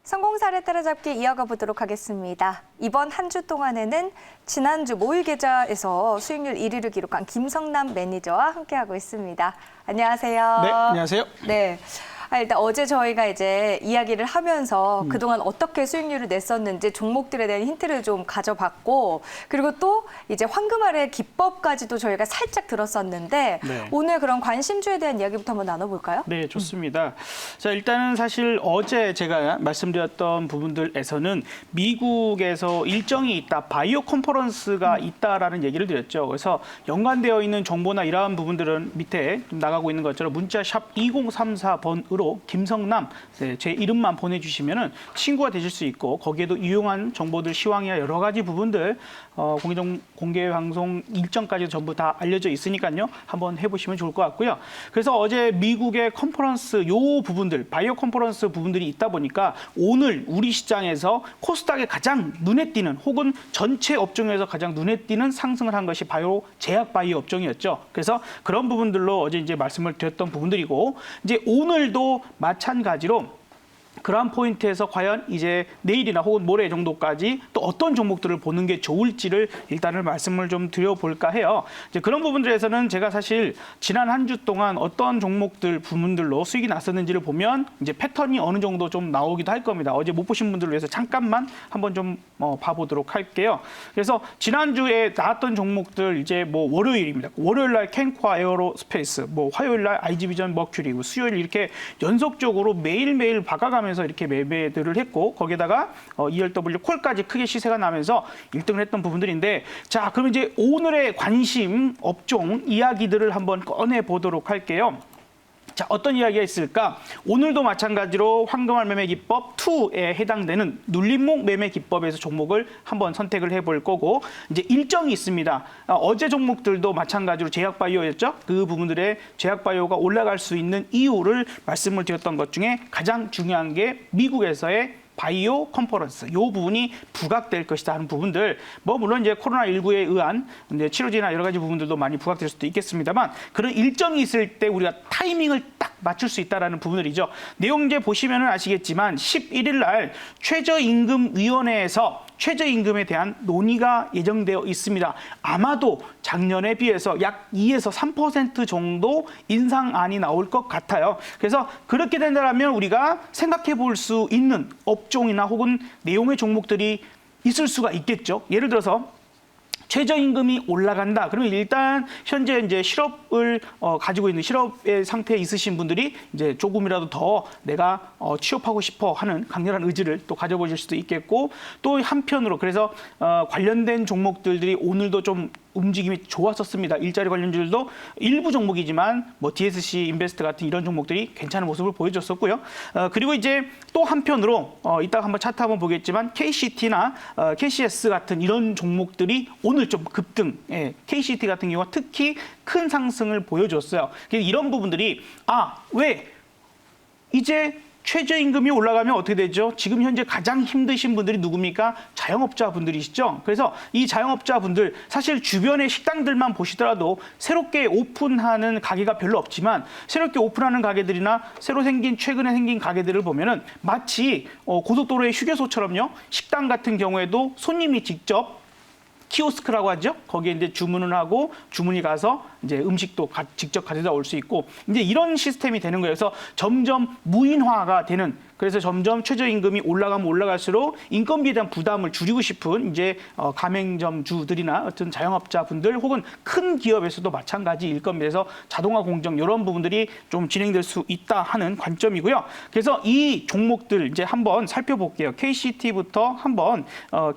성공 사례 따라잡기 이어가 보도록 하겠습니다. 이번 한 주 동안에는 지난주 모의 계좌에서 수익률 1위를 기록한 김성남 매니저와 함께하고 있습니다. 안녕하세요. 네, 안녕하세요. 네. 일단 어제 저희가 이제 이야기를 하면서 그동안 어떻게 수익률을 냈었는지 종목들에 대한 힌트를 좀 가져봤고, 그리고 또 이제 황금알의 기법까지도 저희가 살짝 들었었는데 네. 오늘 그런 관심주에 대한 이야기부터 한번 나눠볼까요? 네, 좋습니다. 자, 일단은 사실 어제 제가 말씀드렸던 부분들에서는 미국에서 일정이 있다, 바이오 컨퍼런스가 있다라는 얘기를 드렸죠. 그래서 연관되어 있는 정보나 이러한 부분들은 밑에 좀 나가고 있는 것처럼 문자 샵 2034번으로 김성남 제 이름만 보내주시면은 친구가 되실 수 있고, 거기에도 유용한 정보들, 시황이나 여러 가지 부분들 공개 방송 일정까지 전부 다 알려져 있으니까요. 한번 해보시면 좋을 것 같고요. 그래서 어제 미국의 컨퍼런스 요 부분들, 바이오 컨퍼런스 부분들이 있다 보니까 오늘 우리 시장에서 코스닥에 가장 눈에 띄는, 혹은 전체 업종에서 가장 눈에 띄는 상승을 한 것이 바이오, 제약 바이오 업종이었죠. 그래서 그런 부분들로 어제 이제 말씀을 드렸던 부분들이고, 이제 오늘도 마찬가지로 그러한 포인트에서 과연 이제 내일이나 혹은 모레 정도까지 또 어떤 종목들을 보는 게 좋을지를 일단은 말씀을 좀 드려볼까 해요. 이제 그런 부분들에서는 제가 사실 지난 한 주 동안 어떤 종목들 부분들로 수익이 났었는지를 보면 이제 패턴이 어느 정도 좀 나오기도 할 겁니다. 어제 못 보신 분들을 위해서 잠깐만 한번 좀 봐보도록 할게요. 그래서 지난주에 나왔던 종목들 이제 뭐 월요일입니다. 월요일 날 캔코 에어로스페이스, 뭐 화요일 날 IG비전 머큐리, 수요일 이렇게 연속적으로 매일매일 박아가면서 이렇게 매매들을 했고, 거기에다가 ERW 콜까지 크게 시세가 나면서 1등을 했던 부분들인데, 자, 그럼 이제 오늘의 관심 업종 이야기들을 한번 꺼내 보도록 할게요. 자, 어떤 이야기가 있을까? 오늘도 마찬가지로 황금알 매매 기법 2에 해당되는 눌림목 매매 기법에서 종목을 한번 선택을 해볼 거고, 이제 일정이 있습니다. 어제 종목들도 마찬가지로 제약바이오였죠. 그 부분들의 제약바이오가 올라갈 수 있는 이유를 말씀을 드렸던 것 중에 가장 중요한 게 미국에서의 바이오 컨퍼런스, 이 부분이 부각될 것이다 하는 부분들, 뭐 물론 이제 코로나19에 의한 이제 치료제나 여러 가지 부분들도 많이 부각될 수도 있겠습니다만, 그런 일정이 있을 때 우리가 타이밍을 딱 맞출 수 있다라는 부분들이죠. 내용제 보시면은 아시겠지만 11일 날 최저임금위원회에서 최저임금에 대한 논의가 예정되어 있습니다. 아마도 작년에 비해서 약 2에서 3% 정도 인상안이 나올 것 같아요. 그래서 그렇게 된다면 우리가 생각해 볼 수 있는 업종이나 혹은 내용의 종목들이 있을 수가 있겠죠. 예를 들어서 최저임금이 올라간다. 그러면 일단 현재 이제 실업을 가지고 있는, 실업의 상태에 있으신 분들이 이제 조금이라도 더 내가 취업하고 싶어 하는 강렬한 의지를 또 가져보실 수도 있겠고, 또 한편으로 그래서 관련된 종목들이 오늘도 좀 움직임이 좋았었습니다. 일자리 관련주들도 일부 종목이지만 뭐 DSC 인베스트 같은 이런 종목들이 괜찮은 모습을 보여줬었고요. 그리고 이제 또 한편으로 이따가 한번 차트 한번 보겠지만 KCT나 KCS 같은 이런 종목들이 오늘 좀 급등, KCT 같은 경우가 특히 큰 상승을 보여줬어요. 이런 부분들이 왜 이제 최저임금이 올라가면 어떻게 되죠? 지금 현재 가장 힘드신 분들이 누굽니까? 자영업자분들이시죠. 그래서 이 자영업자분들, 사실 주변의 식당들만 보시더라도 새롭게 오픈하는 가게가 별로 없지만, 새롭게 오픈하는 가게들이나 최근에 생긴 가게들을 보면은 마치 고속도로의 휴게소처럼요. 식당 같은 경우에도 손님이 직접 키오스크라고 하죠. 거기에 이제 주문을 하고 주문이 가서 이제 음식도 직접 가져다 올 수 있고, 이제 이런 시스템이 되는 거예요. 그래서 점점 무인화가 되는, 그래서 점점 최저임금이 올라가면 올라갈수록 인건비에 대한 부담을 줄이고 싶은 이제 가맹점주들이나 어떤 자영업자분들 혹은 큰 기업에서도 마찬가지일 겁니다. 그래서 자동화 공정 이런 부분들이 좀 진행될 수 있다 하는 관점이고요. 그래서 이 종목들 이제 한번 살펴볼게요. KCT부터 한번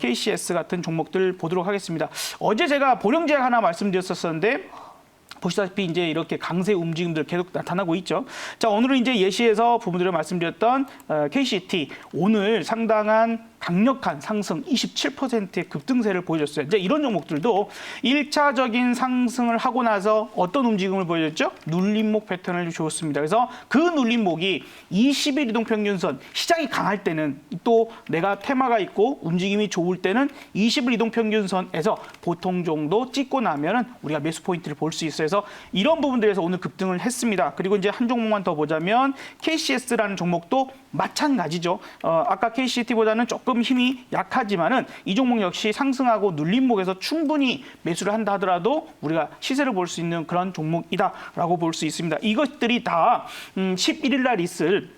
KCS 같은 종목들 보도록 하겠습니다. 어제 제가 보령제약 하나 말씀드렸었는데, 보시다시피 이제 이렇게 강세 움직임들 계속 나타나고 있죠. 자, 오늘은 이제 예시에서 부분들을 말씀드렸던 KCT, 오늘 상당한 강력한 상승 27%의 급등세를 보여줬어요. 이제 이런 종목들도 1차적인 상승을 하고 나서 어떤 움직임을 보여줬죠? 눌림목 패턴을 주었습니다. 그래서 그 눌림목이 20일 이동평균선 시장이 강할 때는 또 내가 테마가 있고 움직임이 좋을 때는 20일 이동평균선에서 보통 정도 찍고 나면은 우리가 매수 포인트를 볼 수 있어요. 그래서 이런 부분들에서 오늘 급등을 했습니다. 그리고 이제 한 종목만 더 보자면 KCS라는 종목도 마찬가지죠. 아까 KCT보다는 조금 힘이 약하지만은 이 종목 역시 상승하고 눌림목에서 충분히 매수를 한다 하더라도 우리가 시세를 볼 수 있는 그런 종목이다라고 볼 수 있습니다. 이것들이 다 11일 날 있을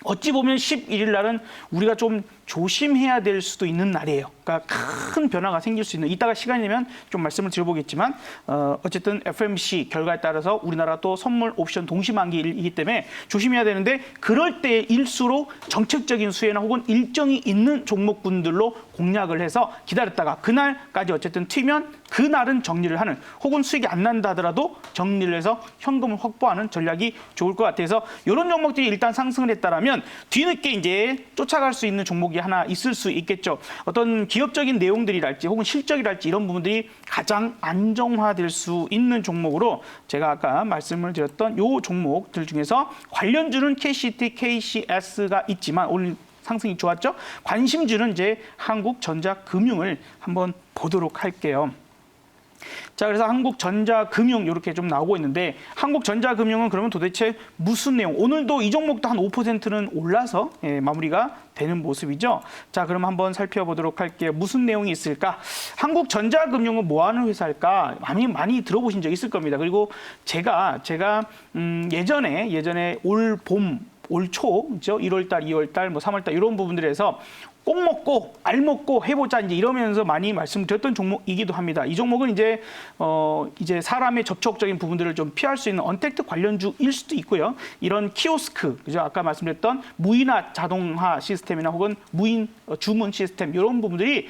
어찌 보면 11일 날은 우리가 좀 조심해야 될 수도 있는 날이에요. 그러니까 큰 변화가 생길 수 있는, 이따가 시간이 되면 좀 말씀을 드려보겠지만 어쨌든 FMC 결과에 따라서 우리나라 또 선물 옵션 동시만기이기 때문에 조심해야 되는데, 그럴 때일수록 정책적인 수혜나 혹은 일정이 있는 종목군들로 공략을 해서 기다렸다가 그날까지 어쨌든 튀면 그날은 정리를 하는, 혹은 수익이 안 난다 하더라도 정리를 해서 현금을 확보하는 전략이 좋을 것 같아서 이런 종목들이 일단 상승을 했다라면 뒤늦게 이제 쫓아갈 수 있는 종목이 하나 있을 수 있겠죠. 어떤 기업적인 내용들이랄지 혹은 실적이랄지 이런 부분들이 가장 안정화될 수 있는 종목으로 제가 아까 말씀을 드렸던 요 종목들 중에서 관련주는 KCT, KCS가 있지만 오늘 상승이 좋았죠. 관심주는 이제 한국전자금융을 한번 보도록 할게요. 자, 그래서 한국전자금융 이렇게 좀 나오고 있는데, 한국전자금융은 그러면 도대체 무슨 내용? 오늘도 이 종목도 한 5%는 올라서 마무리가 되는 모습이죠. 자, 그럼 한번 살펴보도록 할게요. 무슨 내용이 있을까? 한국전자금융은 뭐 하는 회사일까? 많이 들어보신 적 있을 겁니다. 그리고 제가 예전에 올 봄, 올 초, 그죠? 1월달, 2월달, 뭐 3월달 이런 부분들에서 꼭 먹고 알 먹고 해보자 이제 이러면서 많이 말씀드렸던 종목이기도 합니다. 이 종목은 이제 사람의 접촉적인 부분들을 좀 피할 수 있는 언택트 관련주일 수도 있고요. 이런 키오스크, 그죠? 아까 말씀드렸던 무인화 자동화 시스템이나 혹은 무인 주문 시스템 이런 부분들이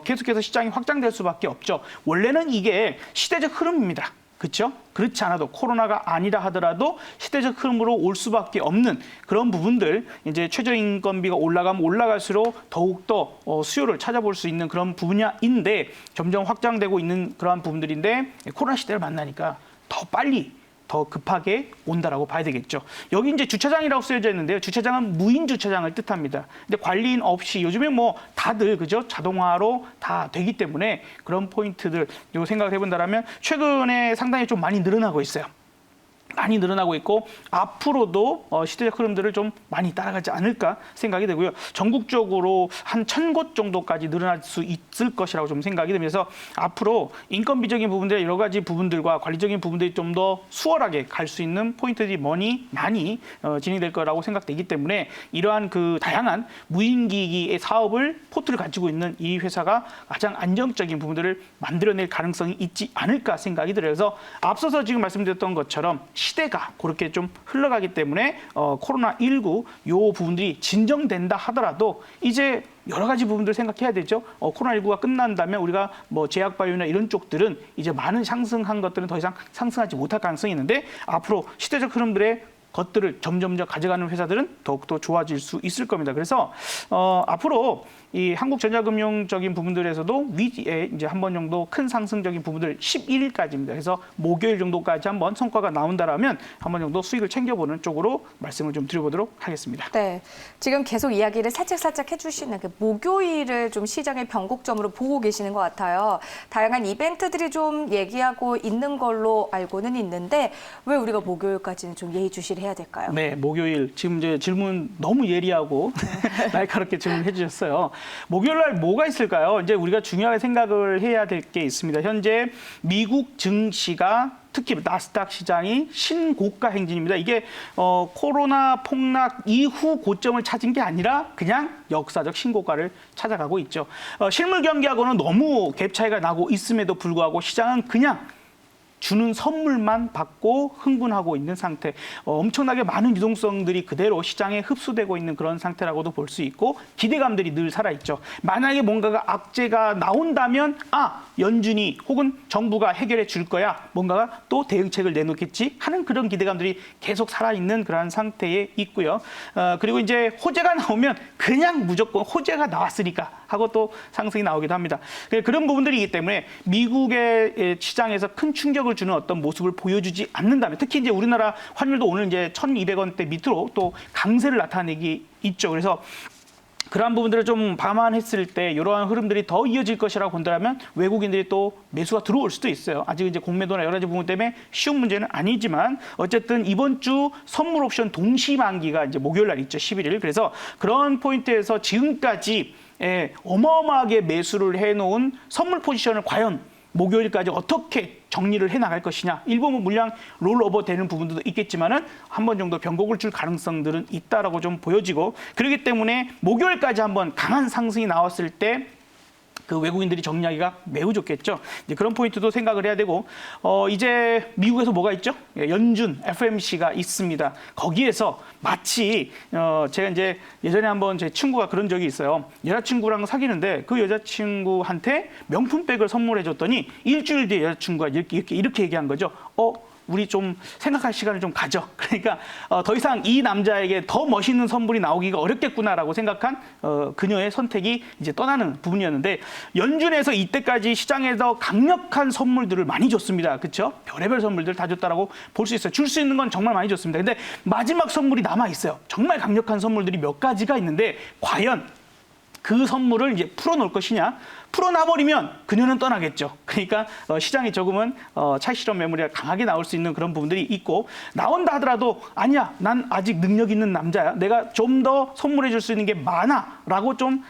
계속해서 시장이 확장될 수밖에 없죠. 원래는 이게 시대적 흐름입니다. 그렇죠? 그렇지 않아도 코로나가 아니라 하더라도 시대적 흐름으로 올 수밖에 없는 그런 부분들, 이제 최저임금비가 올라가면 올라갈수록 더욱더 수요를 찾아볼 수 있는 그런 분야인데 점점 확장되고 있는 그러한 부분들인데, 코로나 시대를 만나니까 더 빨리 더 급하게 온다라고 봐야 되겠죠. 여기 이제 주차장이라고 쓰여져 있는데요. 주차장은 무인 주차장을 뜻합니다. 근데 관리인 없이 요즘에 뭐 다들 그죠? 자동화로 다 되기 때문에 그런 포인트들 요 생각을 해본다라면 최근에 상당히 좀 많이 늘어나고 있어요. 많이 늘어나고 있고 앞으로도 시대적 흐름들을 좀 많이 따라가지 않을까 생각이 되고요. 전국적으로 한 1,000곳 정도까지 늘어날 수 있을 것이라고 좀 생각이 되면서 앞으로 인건비적인 부분들 여러 가지 부분들과 관리적인 부분들이 좀 더 수월하게 갈 수 있는 포인트들이 많이 진행될 거라고 생각되기 때문에 이러한 그 다양한 무인기기의 사업을 포트를 가지고 있는 이 회사가 가장 안정적인 부분들을 만들어낼 가능성이 있지 않을까 생각이 들어서 앞서서 지금 말씀드렸던 것처럼 시대가 그렇게 좀 흘러가기 때문에 코로나19 요 부분들이 진정된다 하더라도 이제 여러 가지 부분들 생각해야 되죠. 코로나19가 끝난다면 우리가 뭐 제약바이오나 이런 쪽들은 이제 많은 상승한 것들은 더 이상 상승하지 못할 가능성이 있는데, 앞으로 시대적 흐름들의 것들을 점점 가져가는 회사들은 더욱더 좋아질 수 있을 겁니다. 그래서 앞으로 이 한국전자금융적인 부분들에서도 위에 이제 한 번 정도 큰 상승적인 부분들 11일까지입니다. 그래서 목요일 정도까지 한번 성과가 나온다라면 한 번 정도 수익을 챙겨보는 쪽으로 말씀을 좀 드려보도록 하겠습니다. 네, 지금 계속 이야기를 살짝 해주시는 그 목요일을 좀 시장의 변곡점으로 보고 계시는 것 같아요. 다양한 이벤트들이 좀 얘기하고 있는 걸로 알고는 있는데 왜 우리가 목요일까지는 좀 예의주시를 해야 될까요? 네, 목요일 지금 이제 질문 너무 예리하고 날카롭게 질문해 주셨어요. 목요일 날 뭐가 있을까요? 이제 우리가 중요하게 생각을 해야 될 게 있습니다. 현재 미국 증시가 특히 나스닥 시장이 신고가 행진입니다. 이게 코로나 폭락 이후 고점을 찾은 게 아니라 그냥 역사적 신고가를 찾아가고 있죠. 실물 경기하고는 너무 갭 차이가 나고 있음에도 불구하고 시장은 그냥 주는 선물만 받고 흥분하고 있는 상태. 엄청나게 많은 유동성들이 그대로 시장에 흡수되고 있는 그런 상태라고도 볼 수 있고 기대감들이 늘 살아있죠. 만약에 뭔가가 악재가 나온다면 연준이 혹은 정부가 해결해 줄 거야. 뭔가가 또 대응책을 내놓겠지 하는 그런 기대감들이 계속 살아있는 그러한 상태에 있고요. 그리고 이제 호재가 나오면 그냥 무조건 호재가 나왔으니까 하고 또 상승이 나오기도 합니다. 그런 부분들이기 때문에 미국의 시장에서 큰 충격을 주는 어떤 모습을 보여주지 않는다면 특히 이제 우리나라 환율도 오늘 이제 1,200원대 밑으로 또 강세를 나타내기 있죠. 그래서 그러한 부분들을 좀 감안했을 때 이러한 흐름들이 더 이어질 것이라고 본다면 외국인들이 또 매수가 들어올 수도 있어요. 아직 이제 공매도나 여러 가지 부분 때문에 쉬운 문제는 아니지만 어쨌든 이번 주 선물 옵션 동시 만기가 이제 목요일 날 있죠. 11일. 그래서 그런 포인트에서 지금까지 어마어마하게 매수를 해놓은 선물 포지션을 과연 목요일까지 어떻게 정리를 해나갈 것이냐. 일부분 물량 롤오버 되는 부분도 있겠지만은 한 번 정도 변곡을 줄 가능성들은 있다라고 좀 보여지고 그렇기 때문에 목요일까지 한번 강한 상승이 나왔을 때 그 외국인들이 정리하기가 매우 좋겠죠. 이제 그런 포인트도 생각을 해야 되고 이제 미국에서 뭐가 있죠? 연준 FMC가 있습니다. 거기에서 마치 제가 이제 예전에 한번 제 친구가 그런 적이 있어요. 여자친구랑 사귀는데 그 여자친구한테 명품백을 선물해 줬더니 일주일 뒤에 여자친구가 이렇게 얘기한 거죠. 우리 좀 생각할 시간을 좀 가져. 그러니까 더 이상 이 남자에게 더 멋있는 선물이 나오기가 어렵겠구나라고 생각한 그녀의 선택이 이제 떠나는 부분이었는데 연준에서 이때까지 시장에서 강력한 선물들을 많이 줬습니다. 그렇죠? 별의별 선물들 다 줬다라고 볼 수 있어요. 줄 수 있는 건 정말 많이 줬습니다. 근데 마지막 선물이 남아 있어요. 정말 강력한 선물들이 몇 가지가 있는데 과연 그 선물을 이제 풀어놓을 것이냐? 풀어놔버리면 그녀는 떠나겠죠. 그러니까 시장이 조금은 차익실현 매물이 강하게 나올 수 있는 그런 부분들이 있고 나온다 하더라도 아니야, 난 아직 능력 있는 남자야. 내가 좀 더 선물해 줄 수 있는 게 많아. 라고 좀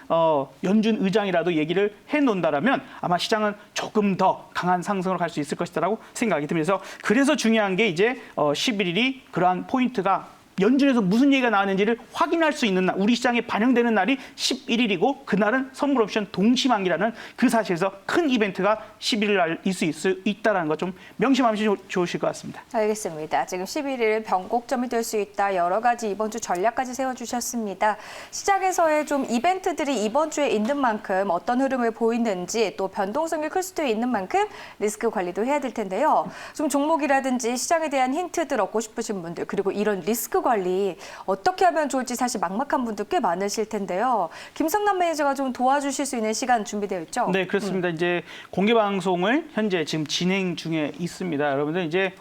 연준 의장이라도 얘기를 해놓는다라면 아마 시장은 조금 더 강한 상승으로 갈 수 있을 것이다라고 생각이 듭니다. 그래서 중요한 게 이제 11일이 그러한 포인트가 연준에서 무슨 얘기가 나왔는지를 확인할 수 있는 날, 우리 시장에 반영되는 날이 11일이고 그날은 선물 옵션 동시만기라는 그 사실에서 큰 이벤트가 11일 날일 수 있다는 거 좀 명심하시면 좋으실 것 같습니다. 알겠습니다. 지금 11일 변곡점이 될 수 있다. 여러 가지 이번 주 전략까지 세워주셨습니다. 시장에서의 좀 이벤트들이 이번 주에 있는 만큼 어떤 흐름을 보이는지 또 변동성이 클 수도 있는 만큼 리스크 관리도 해야 될 텐데요. 좀 종목이라든지 시장에 대한 힌트들 얻고 싶으신 분들 그리고 이런 리스크 관리 어떻게 하면 좋을지 사실 막막한 분들 꽤 많으실 텐데요. 김성남 매니저가 좀 도와주실 수 있는 시간 준비되어 있죠? 네, 그렇습니다. 이제 공개 방송을 현재 지금 진행 중에 있습니다. 여러분들 이제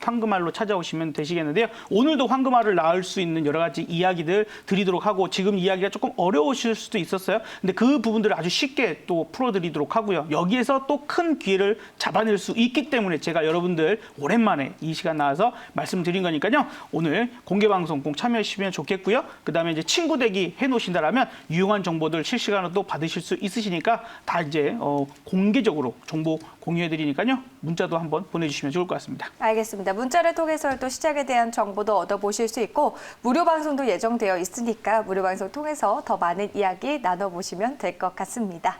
황금알로 찾아오시면 되시겠는데요. 오늘도 황금알을 낳을 수 있는 여러 가지 이야기들 드리도록 하고 지금 이야기가 조금 어려우실 수도 있었어요. 근데 그 부분들을 아주 쉽게 또 풀어드리도록 하고요. 여기에서 또 큰 기회를 잡아낼 수 있기 때문에 제가 여러분들 오랜만에 이 시간 나와서 말씀드린 거니까요. 오늘 공개 방송 꼭 참여하시면 좋겠고요. 그다음에 이제 친구 대기 해놓으신다라면 유용한 정보들 실시간으로 또 받으실 수 있으시니까 다 이제 공개적으로 정보 공유해드리니까요. 문자도 한번 보내주시면 좋을 것 같습니다. 알겠습니다. 문자를 통해서 또 시장에 대한 정보도 얻어보실 수 있고 무료 방송도 예정되어 있으니까 무료 방송 통해서 더 많은 이야기 나눠보시면 될 것 같습니다.